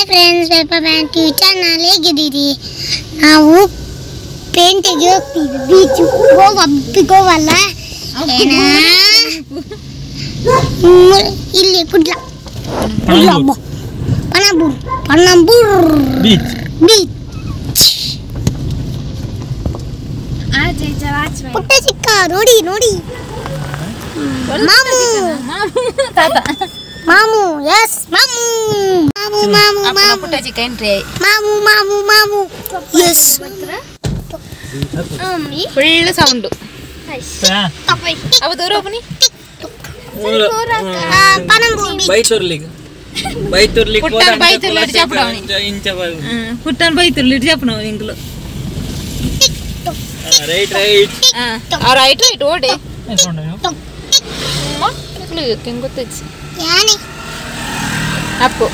Friends, ಪೆಪ್ಪಾ band TV channel ಹೇಗಿದ್ದೀರಿ? ನಾವು ಪೇಂಟಿಗೆ ಹೋಗ್ತೀವಿ, ಬೀಚ್ ಗೋವಲ್ಲ ಇಲ್ಲಿ ಪಣಂಬೂರ್ ಬೀಚ್. ಪುಟ್ಟ ಚಿಕ್ಕ ನೋಡಿ ಮಾಮು ಎಸ್ ಮಾಮು ಪುಟ್ಟ ಚಿಕ್ಕ ಎಂಟ್ರಿ ಮಾಮು ಎಸ್ ಫುಲ್ ಸೌಂಡ್ ಅವ ದೂರ ಹೋಗ್ನಿ పుట్టన్ బైతుర్లు చెప్పడం ఇంట్లో రైట్ ఓడే ಗೊತ್ತಿಚ್ಚಿ ಅಪ್ಪು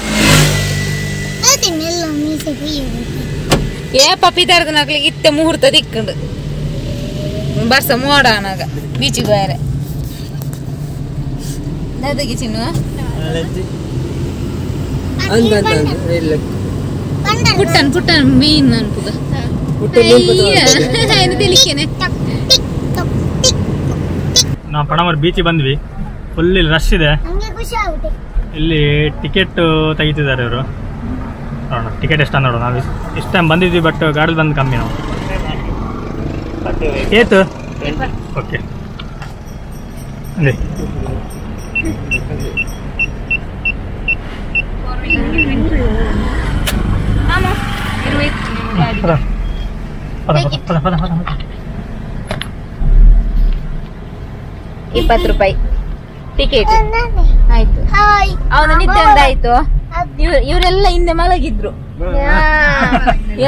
ಏ ಪಪ್ಪಿ ತರದ ನಕ್ಲಿಗೆ ಇತ್ತೆ ಮುಹೂರ್ತ ದಿಕ್ಕಂಡು ಬರ್ಸ ಮೋಡ ಅನಾಗ ಬೀಚಿಗೆ ಬೇರೆ ಅದಕ್ಕೆ ಚಿನ್ನು ಪುಟ್ಟನ್ ಮೀನ್ ಅನ್ಪುದ ತಿಳಿಕೇನೆ ನಾವು ಪಣಮರ್ ಬೀಚಿಗೆ ಬಂದ್ವಿ. ಫುಲ್ ಇಲ್ಲಿ ರಶ್ ಇದೆ. ಇಲ್ಲಿ ಟಿಕೆಟ್ ತೆಗಿತಿದ್ದಾರೆ ಇವರು. ನೋಡೋಣ ಟಿಕೆಟ್ ಎಷ್ಟು ನೋಡೋಣ. ನಾವು ಇಷ್ಟು ಟೈಮ್ ಬಂದಿದ್ವಿ, ಬಟ್ ಗಾಡಿ ಬಂದು ಕಮ್ಮಿ. ನಾವು ಏತು ಓಕೆ ಅಲ್ಲಿ ₹20 ಟಿಕೆಟ್ ಆಯ್ತು. ಅವನು ನಿದ್ದೆ ಆಯ್ತು. ಇವರೆಲ್ಲ ಹಿಂದೆ ಮಲಗಿದ್ರು,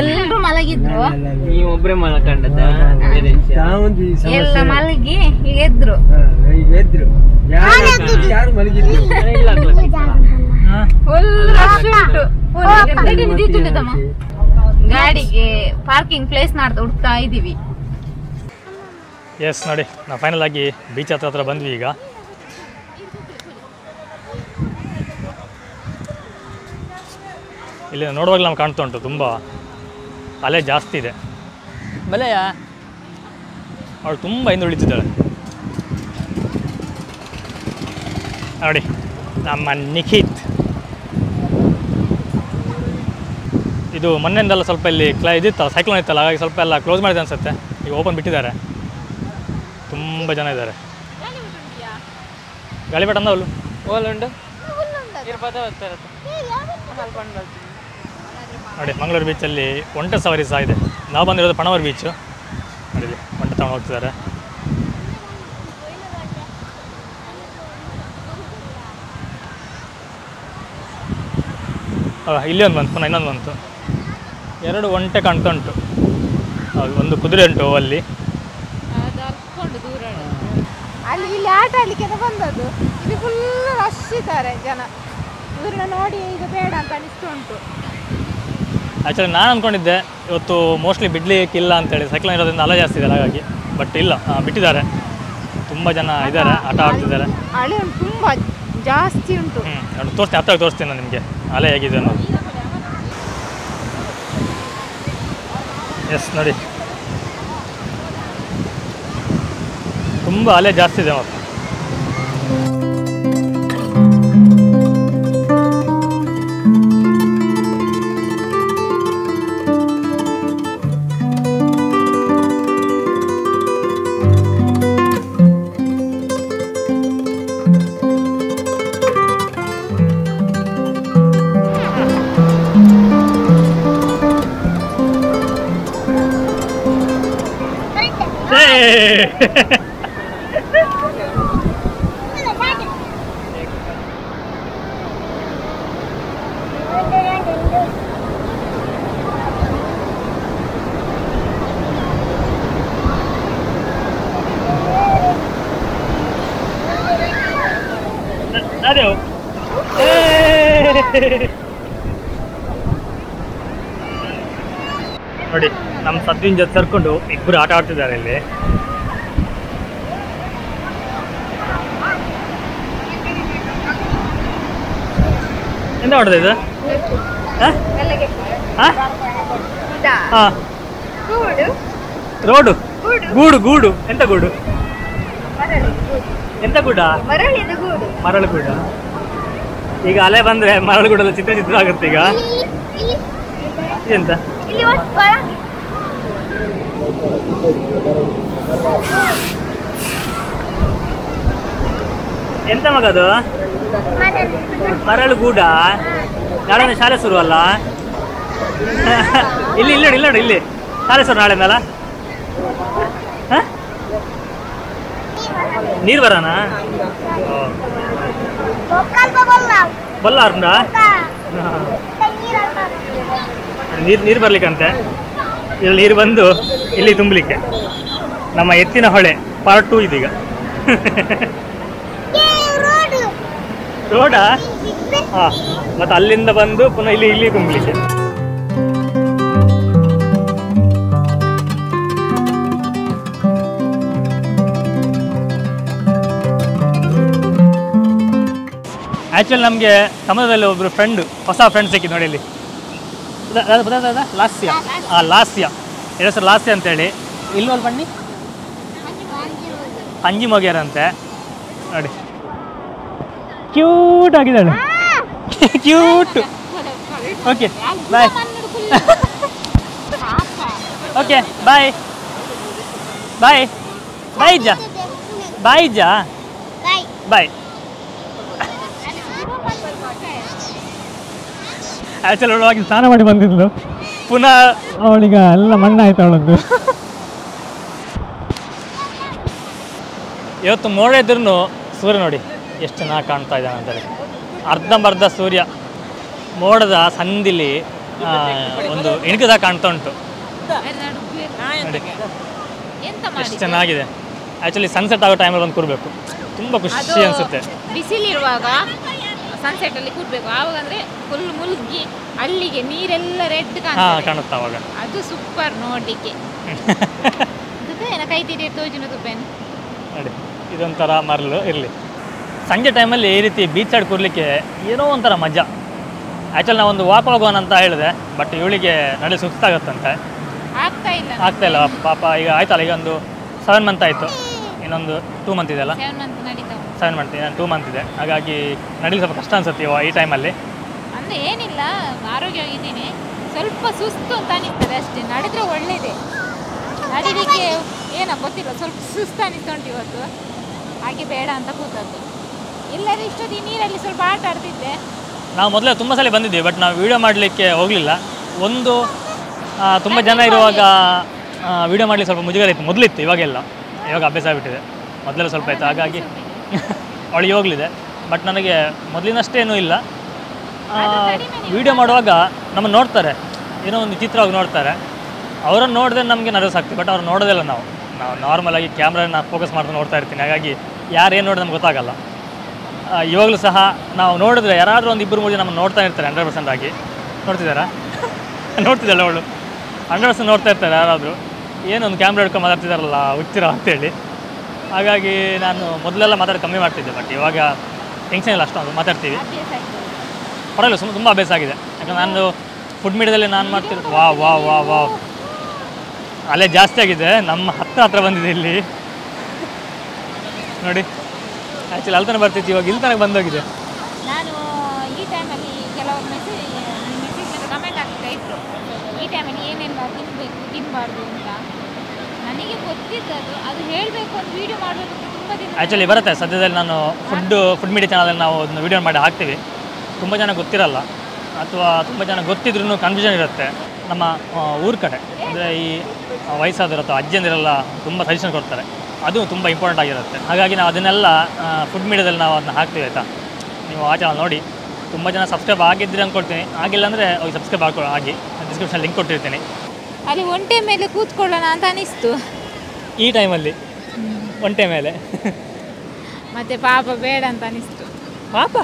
ಎಲ್ಲರೂ ಮಲಗಿದ್ರು. ಒಬ್ಬರೇ ಮಲಕೊಂಡದ ಎಲ್ಲ ಮಲಗಿ ಈಗ ಎದ್ರು. ಗಾಡಿಗೆ ಪಾರ್ಕಿಂಗ್ ಪ್ಲೇಸ್ ಹುಡ್ತಾ ಇದೀವಿ. ಎಸ್ ನೋಡಿ, ನಾವು ಫೈನಲ್ ಆಗಿ ಬೀಚ್ ಹತ್ರ ಬಂದ್ವಿ. ಈಗ ಇಲ್ಲಿ ನೋಡುವಾಗಲೂ ನಮ್ಗೆ ಕಾಣ್ತಾ ಉಂಟು, ತುಂಬ ಅಲೆ ಜಾಸ್ತಿ ಇದೆ. ಬಲೆಯ ಅವಳು ತುಂಬ ಹಿಂದೆ ಉಳಿತಿದ್ದಾಳೆ ನೋಡಿ, ನಮ್ಮ ನಿಖಿತ್. ಇದು ಮೊನ್ನೆಯಿಂದಲ್ಲ ಸ್ವಲ್ಪ ಇಲ್ಲಿ ಇದಿತ್ತಲ್ಲ, ಸೈಕ್ಲೋನ್ ಇತ್ತಲ್ಲ, ಹಾಗಾಗಿ ಸ್ವಲ್ಪ ಎಲ್ಲ ಕ್ಲೋಸ್ ಮಾಡಿದೆ ಅನಿಸುತ್ತೆ. ಈಗ ಓಪನ್ ಬಿಟ್ಟಿದ್ದಾರೆ. ತುಂಬ ಜನ ಇದ್ದಾರೆ. ಗಾಳಿಪಟ ಅಂದವಳು ಓಲುಂಡು ನೋಡಿ. ಮಂಗಳೂರು ಬೀಚಲ್ಲಿ ಒಂಟೆ ಸವಾರಿ ಸಹ ಇದೆ. ನಾವು ಬಂದಿರೋದು ಪಣವರ್ ಬೀಚು. ನೋಡಿ, ಒಂಟೆ ತಗೊಂಡು ಹೋಗ್ತಿದ್ದಾರೆ. ಇಲ್ಲಿ ಒಂದು ಬಂತು, ಪುನಃ ಇನ್ನೊಂದು ಬಂತು. 2 ಒಂಟೆ ಕಾಣ್ತಾ ಉಂಟು. ಒಂದು ಕುದುರೆ ಉಂಟು ಅಲ್ಲಿ. ಅಲ್ಲಿ ಇಲ್ಲಿ ಆಟ ಆಡ್ಲಿಕ್ಕೆ ಬಂದದ್ದು. ಇಲ್ಲಿ ಫುಲ್ ರಶ್ ಇದ್ದಾರೆ ಜನ. ಇವ್ರನ್ನ ನೋಡಿ ಈಗ ಬೇಡ ಅಂತ ಅನಿಸ್ತು ಉಂಟು. ಆ್ಯಕ್ಚುಲಿ ನಾನು ಅಂದ್ಕೊಂಡಿದ್ದೆ ಇವತ್ತು ಮೋಸ್ಟ್ಲಿ ಬಿಡ್ಲಿಕ್ಕಿಲ್ಲ ಅಂತೇಳಿ, ಸೈಕ್ಲೋನ್ ಇರೋದ್ರಿಂದ ಅಲೆ ಜಾಸ್ತಿ ಇದೆ ಹಾಗಾಗಿ. ಬಟ್ ಇಲ್ಲ, ಬಿಟ್ಟಿದ್ದಾರೆ. ತುಂಬ ಜನ ಇದ್ದಾರೆ, ಆಟ ಆಡ್ತಿದ್ದಾರೆ. ಅಲೆ ತುಂಬ ಜಾಸ್ತಿ ಉಂಟು. ನೋಡಿ ತೋರಿಸ್ತೀನಿ, ಹತ್ತಾಗಿ ತೋರಿಸ್ತೀನಿ ನಾನು ನಿಮಗೆ ಅಲೆ ಹೇಗಿದೆ ಅನ್ನೋದು. ಎಸ್ ನೋಡಿ, ತುಂಬ ಅಲೆ ಜಾಸ್ತಿ ಇದೆ ಮತ್ತು. ನೋಡಿ, ನಮ್ಮ ಸದ್ದಿನ ಜೊತೆ ಸೇರ್ಕೊಂಡು ಇಬ್ಬರು ಆಟ ಆಡ್ತಿದ್ದಾರೆ ಇಲ್ಲಿ. ಎಂತ ಮಾಡೋದು ಇದು? ರೋಡು ಗೂಡು ಗೂಡು ಎಂತ ಗೂಡು ಎಂತ ಗೂಡ ಮರಳು ಗೂಡ ಈಗ ಅಲೆ ಬಂದ್ರೆ ಮರಳು ಗೂಡಲ್ಲ ಚಿತ್ರ ಚಿತ್ರ ಆಗುತ್ತೆ ಈಗ ಎಂತ ಎಂತ ಮಗದು ಮರಳು ಗೂಡ ನಾಳೆ ಶಾಲೆ ಶುರು ಅಲ್ಲ ಇಲ್ಲಿ ಇಲ್ಲಿ ನೋಡಿ ಇಲ್ಲಿ ನೋಡಿ ಇಲ್ಲಿ ಶಾಲೆ ಶುರು ನಾಳೆಂದಲ್ಲ ನೀರು ಬರೋಣ ಬೊಲ್ಲ ನೀರು ಬರ್ಲಿಕ್ಕಂತೆ ಇಲ್ಲಿ ನೀರು ಬಂದು ಇಲ್ಲಿ ತುಂಬಲಿಕ್ಕೆ ನಮ್ಮ ಎತ್ತಿನ ಹೊಳೆ ಪಾರ್ಟ್ 2 ಇದೀಗ ರೋಡಾ ಹಾ ಮತ್ತೆ ಅಲ್ಲಿಂದ ಬಂದು ಪುನಃ ಇಲ್ಲಿ ಇಲ್ಲಿ ತುಂಬಲಿಕ್ಕೆ ಆ್ಯಕ್ಚುಲಿ ನಮಗೆ ಸಮುದ್ರದಲ್ಲಿ ಒಬ್ಬರು ಹೊಸ ಫ್ರೆಂಡ್ ಸಿಕ್ಕಿದ್ದು ನೋಡಿ ಇಲ್ಲಿ ಲಾಸ್ಯ ಲಾಸ್ಯ ಹೆಸರು ಲಾಸ್ಯ ಅಂತೇಳಿ ಇಲ್ಲಿ ಒಂದು ಬನ್ನಿ ಅಂಜಿ ಮೊಗ್ಯಾರಂತೆ ನೋಡಿ ಕ್ಯೂಟ್ ಆಗಿದ್ದಾಳೆ cute okay bye okay bye bye bye ಜಾ ಬಾಯ್ ಜಾ ಬಾಯ್ ಆ್ಯಕ್ಚುಲಿ ಅವಳವಾಗಿ ಸ್ನಾನ ಮಾಡಿ ಬಂದಿದ್ಲು ಪುನಃ ಅವಳಿಗೆ ಎಲ್ಲ ಮಣ್ಣಾಯ್ತು ಅವಳದ್ದು ಇವತ್ತು ಮೋಡ ಇದ್ರೂ ಸೂರ್ಯ ನೋಡಿ ಎಷ್ಟು ಚೆನ್ನಾಗಿ ಕಾಣ್ತಾ ಇದ್ದಾನೆ ಅಂತೇಳಿ ಅರ್ಧಂಬರ್ಧ ಸೂರ್ಯ ಮೋಡದ ಸಂದಿಲಿ ಒಂದು ಇಣುಕದಾಗ ಕಾಣ್ತಾ ಉಂಟು ಎಷ್ಟು ಚೆನ್ನಾಗಿದೆ ಆ್ಯಕ್ಚುಲಿ ಸನ್ಸೆಟ್ ಆಗೋ ಟೈಮಲ್ಲಿ ಒಂದು ಕೂರಬೇಕು ತುಂಬ ಖುಷಿ ಅನಿಸುತ್ತೆ ಬಿಸಿಲಿರುವಾಗ ಸನ್ಸೆಟ್ ಅಲ್ಲಿ ಕೂರ್ಬೇಕು ಆವಾಗ ಅಂದ್ರೆ ಫುಲ್ ಮುಳುಗಿ ಅಲ್ಲಿಗೆ ನೀರೆಲ್ಲ ರೆಡ್ ಕಾಣುತ್ತೆ ಅವಾಗ ಅದು ಸೂಪರ್ ನೋಡ್ಲಿಕ್ಕೆ ಕೈ ತೀರಿ ತೋಜಿನ ತುಪ್ಪೇನು ನೋಡಿ ಇದೊಂಥರ ಮರಳು ಇರಲಿ ಸಂಜೆ ಟೈಮಲ್ಲಿ ಈ ರೀತಿ ಬೀಚ್ ಸೈಡ್ ಕೂರ್ಲಿಕ್ಕೆ ಏನೋ ಒಂಥರ ಮಜಾ ಆ್ಯಕ್ಚುಲಿ ನಾವು ಒಂದು ವಾಕ್ ಹೋಗೋಣ ಅಂತ ಹೇಳಿದೆ ಬಟ್ ಇವಳಿಗೆ ನಡೆ ಸುಸ್ತಾಗತ್ತಂತೆ ಆಗ್ತಾ ಇಲ್ಲ ಪಾಪ ಈಗ ಆಯ್ತಲ್ಲ ಈಗ ಒಂದು 7 ಮಂತ್ ಆಯಿತು ಇನ್ನೊಂದು 2 ಮಂತ್ ಇದೆಯಲ್ಲ 7 ಮಂತ್ 2 ಮಂತ್ ಇದೆ ಹಾಗಾಗಿ ನಡೀಲಿ ಸ್ವಲ್ಪ ಕಷ್ಟ ಅನ್ಸುತ್ತೆ ಈ ಟೈಮಲ್ಲಿ ಅಂದರೆ ಏನಿಲ್ಲ ಆರೋಗ್ಯವಾಗಿದ್ದೀನಿ ಸ್ವಲ್ಪ ಸುಸ್ತು ಅಂತ ಅನಿಸ್ತದೆ ಅಷ್ಟೇ ನಡೆದ್ರೆ ಒಳ್ಳೇದೇ ನಡೀಲಿಕ್ಕೆ ಏನೋ ಗೊತ್ತಿಲ್ಲ ಸ್ವಲ್ಪ ಸುಸ್ತು ಅನಿಸ್ತುಂಟು ಇವತ್ತು ಹಾಗೆ ಬೇಡ ಅಂತ ಕೂತದ್ದು ಎಲ್ಲರೂ ಇಷ್ಟೊತ್ತಿ ನೀರಲ್ಲಿ ಸ್ವಲ್ಪ ಆಟ ಆಡ್ತಿದ್ದೆ ನಾವು ಮೊದಲೇ ತುಂಬ ಸಲ ಬಂದಿದ್ದೀವಿ ಬಟ್ ನಾವು ವೀಡಿಯೋ ಮಾಡಲಿಕ್ಕೆ ಹೋಗಲಿಲ್ಲ ಒಂದು ತುಂಬ ಜನ ಇರುವಾಗ ವೀಡಿಯೋ ಮಾಡಲಿಕ್ಕೆ ಸ್ವಲ್ಪ ಮುಜುಗರ ಇತ್ತು ಮೊದಲಿತ್ತು ಇವಾಗೆಲ್ಲ ಇವಾಗ ಅಭ್ಯಾಸ ಆಗಿಬಿಟ್ಟಿದೆ ಮೊದಲೆಲ್ಲ ಸ್ವಲ್ಪ ಇತ್ತು ಹಾಗಾಗಿ ಅವಳಿಗೆ ಹೋಗಲಿದೆ ಬಟ್ ನನಗೆ ಮೊದಲಿನಷ್ಟೇನೂ ಇಲ್ಲ ವೀಡಿಯೋ ಮಾಡುವಾಗ ನಮ್ಮನ್ನು ನೋಡ್ತಾರೆ ಏನೋ ಒಂದು ಚಿತ್ರವಾಗಿ ನೋಡ್ತಾರೆ ಅವರನ್ನು ನೋಡಿದ್ರೆ ನಮಗೆ ನರ್ವಸ್ ಆಗ್ತೀವಿ ಬಟ್ ಅವ್ರು ನೋಡೋದಿಲ್ಲ ನಾವು ನಾರ್ಮಲಾಗಿ ಕ್ಯಾಮ್ರಾನ ಫೋಕಸ್ ಮಾಡ್ಕೊಂಡು ನೋಡ್ತಾ ಇರ್ತೀನಿ ಹಾಗಾಗಿ ಯಾರೇನು ನೋಡಿದ್ರೆ ನಮ್ಗೆ ಗೊತ್ತಾಗಲ್ಲ ಇವಾಗಲೂ ಸಹ ನಾವು ನೋಡಿದ್ರೆ ಯಾರಾದರೂ ಒಂದು 2-3 ಜನ ನಮ್ಮನ್ನು ನೋಡ್ತಾ ಇರ್ತಾರೆ 100% ಆಗಿ ನೋಡ್ತಿದ್ದಾರಾ ನೋಡ್ತಿದ್ದಲ್ಲ ಅವಳು 100% ನೋಡ್ತಾ ಇರ್ತಾರೆ ಯಾರಾದರೂ ಏನೊಂದು ಕ್ಯಾಮ್ರಾ ಹಿಡ್ಕೊಂಡು ಮಾತಾಡ್ತಿದ್ದಾರಲ್ಲ ಹುಚ್ಚಿರ ಅಂತೇಳಿ ಹಾಗಾಗಿ ನಾನು ಮೊದಲೆಲ್ಲ ಮಾತಾಡಿ ಕಮ್ಮಿ ಮಾಡ್ತಿದ್ದೆ ಬಟ್ ಇವಾಗ ಟೆನ್ಷನ್ ಇಲ್ಲ ಅಷ್ಟೊಂದು ಮಾತಾಡ್ತೀವಿ ಪರವಾಗಿಲ್ಲ ತುಂಬ ಅಭ್ಯಾಸ ಆಗಿದೆ ಯಾಕಂದ್ರೆ ನಾನು ಫುಡ್ ಮೀಡಿಯಾದಲ್ಲಿ ನಾನು ಮಾಡ್ತಿರೋದು ವಾ ಅಲ್ಲೇ ಜಾಸ್ತಿ ಆಗಿದೆ ನಮ್ಮ ಹತ್ರ ಬಂದಿದೆ ಇಲ್ಲಿ ನೋಡಿ ಆ್ಯಕ್ಚುಲಿ ಅಲ್ಲಿ ತನಕ ಬರ್ತಿತ್ತು ಇವಾಗ ಇಲ್ಲಿ ತನಕ ಬಂದೋಗಿದೆ ನಾನು ಈ ಟೈಮಲ್ಲಿ ಕೆಲವರು ಮೆಸೇಜ್ ಕಮೆಂಟ್ ಆಗ್ತಾ ಇದ್ರು ಈ ಟೈಮಲ್ಲಿ ಏನೆಲ್ಲ ತಿನ್ನಬೇಕು ತಿನ್ನಬಾರ್ದು ಅಂತ ನನಗೆ ಗೊತ್ತಿದ್ದದು ಅದು ಹೇಳಬೇಕು ಅಂತ ವೀಡಿಯೋ ಮಾಡಬೇಕು ತುಂಬ ದಿನ ಆ್ಯಕ್ಚುಲಿ ಬರುತ್ತೆ ಸದ್ಯದಲ್ಲಿ ನಾನು ಫುಡ್ ಮೀಡಿಯಾ ಚಾನಲಲ್ಲಿ ನಾವು ಒಂದು ವೀಡಿಯೋ ಮಾಡಿ ಹಾಕ್ತೀವಿ ತುಂಬ ಜನ ಗೊತ್ತಿರಲ್ಲ ಅಥವಾ ತುಂಬ ಜನ ಗೊತ್ತಿದ್ರೂ ಕನ್ಫ್ಯೂಷನ್ ಇರುತ್ತೆ ನಮ್ಮ ಊರ ಕಡೆ ಅಂದರೆ ಈ ವಯಸ್ಸಾದವರು ಅಥವಾ ಅಜ್ಜಿಯಂದಿರೆಲ್ಲ ತುಂಬ ಸಜೆಷನ್ ಕೊಡ್ತಾರೆ ಅದು ತುಂಬ ಇಂಪಾರ್ಟೆಂಟ್ ಆಗಿರುತ್ತೆ ಹಾಗಾಗಿ ನಾವು ಅದನ್ನೆಲ್ಲ ಫುಡ್ ಮೀಡಿಯಾದಲ್ಲಿ ನಾವು ಅದನ್ನ ಹಾಕ್ತೀವಿ ಆಯಿತಾ ನೀವು ಆ ಚಾನಲ್ ನೋಡಿ ತುಂಬ ಜನ ಸಬ್ಸ್ಕ್ರೈಬ್ ಆಗಿದ್ದರೆ ಅಂದ್ಕೊಳ್ತೀನಿ ಆಗಿಲ್ಲ ಅಂದರೆ ಅವ್ರಿಗೆ ಸಬ್ಸ್ಕ್ರೈಬ್ ಆಗಿ ಡಿಸ್ಕ್ರಿಪ್ಷನ್ ಲಿಂಕ್ ಕೊಟ್ಟಿರ್ತೀನಿ ಅಲ್ಲಿ ಒಂಟೆ ಮೇಲೆ ಕೂತ್ಕೊಳ್ಳೋಣ ಅಂತ ಅನಿಸ್ತು ಈ ಟೈಮಲ್ಲಿ ಒಂಟೆ ಮೇಲೆ ಮತ್ತೆ ಪಾಪ ಬೇಡ ಅಂತ ಅನಿಸ್ತು ಪಾಪ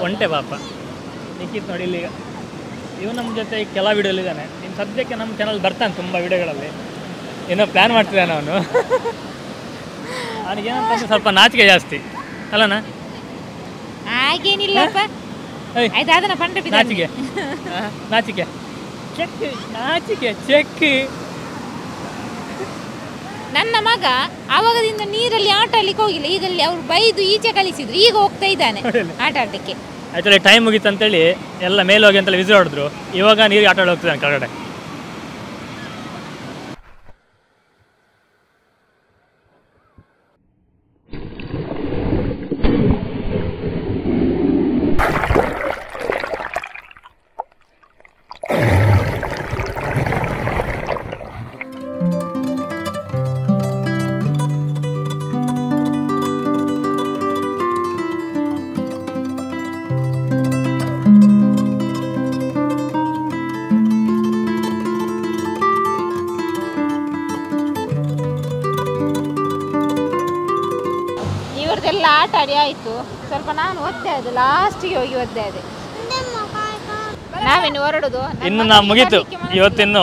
ಒಂಟೆ ಪಾಪ ನಿಖಿತ್ ನೋಡಿ ಇಲ್ಲಿ ಇವು ನಮ್ಮ ಜೊತೆ ಕೆಲ ವೀಡಿಯೋಲಿದ್ದಾನೆ ನಿಮ್ಮ ಸದ್ಯಕ್ಕೆ ನಮ್ಮ ಚಾನಲ್ ಬರ್ತಾನೆ ತುಂಬ ವೀಡಿಯೋಗಳಲ್ಲಿ ಏನೋ ಪ್ಲ್ಯಾನ್ ಮಾಡ್ತಿದ್ದಾನೆ ಅವನು ಅವನಿಗೇನಂತ ಸ್ವಲ್ಪ ನಾಚಿಕೆ ಜಾಸ್ತಿ ಅಲ್ಲಣ್ಣ ಹಾಗೇನಿಲ್ಲಪ್ಪ ಆಯ್ತು ಅದನ್ನ ಪಂಡ ನಾಚಿಕೆ ನಾಚಿಕೆ ಚೆಕ್ ನಾಚಿಕೆ ಚೆಕ್. ನನ್ನ ಮಗ ಆವಾಗದಿಂದ ನೀರಲ್ಲಿ ಆಟ ಆಡ್ಲಿಕ್ಕೆ ಹೋಗಿಲ್ಲ, ಈಗಲ್ಲಿ ಅವ್ರು ಬೈದು ಈಚೆ ಕಳಿಸಿದ್ರು, ಈಗ ಹೋಗ್ತಾ ಇದ್ದಾನೆ ಆಟ ಆಡಲಿಕ್ಕೆ. ಆ್ಯಕ್ಚುಲಿ ಟೈಮ್ ಮುಗೀತು ಅಂತೇಳಿ ಎಲ್ಲ ಮೇಲೆ ಹೋಗಿ ಅಂತೇಳಿ ವಿಸಿಲ್ ಹೊಡೆದ್ರು, ಇವಾಗ ನೀರಿಗೆ ಆಟ ಆಡಿ ಹೋಗ್ತಿದ್ದಾನೆ ಕೆಳಗಡೆ. ಇವ್ರದ್ದೆಲ್ಲ ಆಟ ಆಡಿ ಆಯಿತು, ಸ್ವಲ್ಪ ನಾನು ಒದ್ದೆ ಅದು ಲಾಸ್ಟಿಗೆ ಹೋಗಿ ಒದ್ದೆ ಅದೇ. ನಾವೇನು ಹೊರಡುದು ಇನ್ನು ನಾವು ಮುಗೀತು ಇವತ್ತಿನ್ನು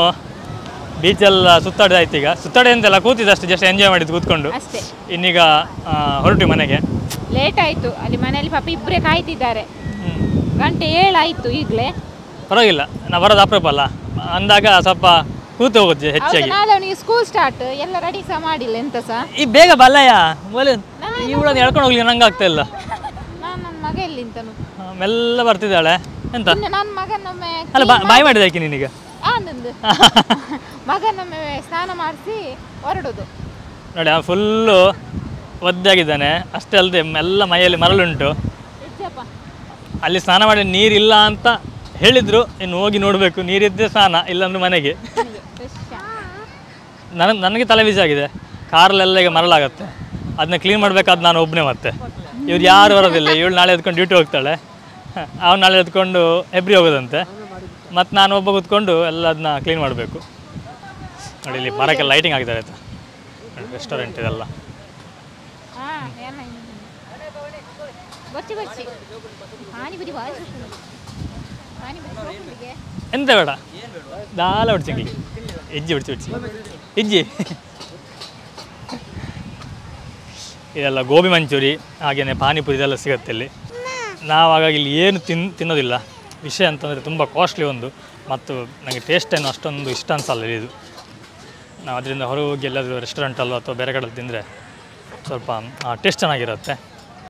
ಬೀಚೆಲ್ಲ ಸುತ್ತಾಡೋದಾಯ್ತು. ಈಗ ಸುತ್ತಾಡಿ ಅಂತೆಲ್ಲ ಕೂತಿದ್ದು ಅಷ್ಟೇ, ಜಸ್ಟ್ ಎಂಜಾಯ್ ಮಾಡಿದ್ದು ಕೂತ್ಕೊಂಡು. ಅಷ್ಟೇ. ಇನ್ನೀಗ ಹೊರಟು ಮನೆಗೆ. ಲೇಟ್ ಆಯಿತು, ಅಲ್ಲಿ ಮನೆಯಲ್ಲಿ ಪಾಪ ಇಬ್ಬರೇ ಕಾಯ್ತಿದ್ದಾರೆ, ಗಂಟೆ 7 ಆಯಿತು ಈಗಲೇ. ಪರವಾಗಿಲ್ಲ, ನಾವು ಬರೋದು ಅಪರೂಪ ಅಲ್ಲ ಅಂದಾಗ ಸ್ವಲ್ಪ ಕೂತು ಹೋಗುತ್ತೆ ಹೆಚ್ಚಾಗಿ. ನಾಳೆ ಅವನಿಗೆ ಸ್ಕೂಲ್ ಸ್ಟಾರ್ಟ್, ಎಲ್ಲ ರೆಡಿ ಸಹ ಮಾಡಿಲ್ಲ ಎಂತ ಸಹ. ಈ ಬೇಗ ಬಲ್ಲಯ್ಯ ಇವಳನ್ನು ಎಳ್ಕೊಂಡು ಹೋಗ್ಲಿ ನಂಗೆ ಆಗ್ತಾ ಇಲ್ಲ. ನಾನು ನನ್ನ ಮಗ ಎಲ್ಲಿಂತನು ಮೆಲ್ಲ ಬರ್ತಿದ್ದಾಳೆ ಎಂತ ನನ್ನ ಮಗನೊಮ್ಮೆ ಅಲ್ಲ ಬಾಯ್ ಮಾಡಿದಾಕಿ ನಿನಗೆ ಆನಂದ್ ಮಗನೊಮ್ಮೆ ಸ್ನಾನ ಮಾಡಿಸಿ ಹೊರಡುದು ನೋಡಿ. ಫುಲ್ಲು ಒದ್ದಾಗಿದ್ದಾನೆ, ಅಷ್ಟೇ ಅಲ್ಲದೆ ಎಲ್ಲ ಮೈಯಲ್ಲಿ ಮರಳುಂಟು. ಅಲ್ಲಿ ಸ್ನಾನ ಮಾಡಿ ನೀರಿಲ್ಲ ಅಂತ ಹೇಳಿದ್ರು, ಇನ್ನು ಹೋಗಿ ನೋಡಬೇಕು, ನೀರಿದ್ದೇ ಸ್ನಾನ, ಇಲ್ಲಾಂದ್ರೆ ಮನೆಗೆ. ನನಗೆ ತಲೆ ಬಿಸಿ ಆಗಿದೆ, ಕಾರಲ್ಲೆಲ್ಲ ಈಗ ಮರಳಾಗತ್ತೆ, ಅದನ್ನ ಕ್ಲೀನ್ ಮಾಡಬೇಕಾದ್ ನಾನು ಒಬ್ಬನೇ. ಮತ್ತೆ ಇವ್ರು ಯಾರು ಬರೋದಿಲ್ಲ, ಇವಳು ನಾಳೆ ಎತ್ಕೊಂಡು ಡ್ಯೂಟಿ ಹೋಗ್ತಾಳೆ, ಅವ್ನು ನಾಳೆ ಎತ್ಕೊಂಡು ಹೆಬ್ರಿ ಹೋಗೋದಂತೆ, ಮತ್ತು ನಾನು ಒಬ್ಬ ಕೂತ್ಕೊಂಡು ಎಲ್ಲ ಅದನ್ನ ಕ್ಲೀನ್ ಮಾಡಬೇಕು. ನೋಡಿ ಇಲ್ಲಿ ಮರಕ್ಕೆ ಲೈಟಿಂಗ್ ಆಗಿದ್ದಾರೆ ಆಯಿತಾ, ರೆಸ್ಟೋರೆಂಟ್ ಇದೆಲ್ಲ. ಎಂತ ಬೇಡ, ದಾಲ ಹೊಡ್ಸಿಂಗ್ಲಿ ಇಜ್ಜಿ ಹೊಡ್ಸಿ ಇಜ್ಜಿ. ಇದೆಲ್ಲ ಗೋಬಿ ಮಂಚೂರಿ ಹಾಗೆಯೇ ಪಾನಿಪುರಿ ಇದೆಲ್ಲ ಸಿಗುತ್ತೆ ಇಲ್ಲಿ. ನಾವು ಹಾಗಾಗಿ ಇಲ್ಲಿ ಏನು ತಿನ್ನೋದಿಲ್ಲ. ವಿಷಯ ಅಂತಂದರೆ ತುಂಬ ಕಾಸ್ಟ್ಲಿ ಒಂದು, ಮತ್ತು ನನಗೆ ಟೇಸ್ಟ್ ಏನು ಅಷ್ಟೊಂದು ಇಷ್ಟ ಅನಿಸಲ್ಲ ಇದು. ನಾವು ಅದರಿಂದ ಹೊರಗೆ ಹೋಗಿ ಎಲ್ಲಾದರೂ ರೆಸ್ಟೋರೆಂಟಲ್ಲೋ ಅಥವಾ ಬೇರೆ ಕಡೆ ತಿಂದರೆ ಸ್ವಲ್ಪ ಟೇಸ್ಟ್ ಚೆನ್ನಾಗಿರುತ್ತೆ.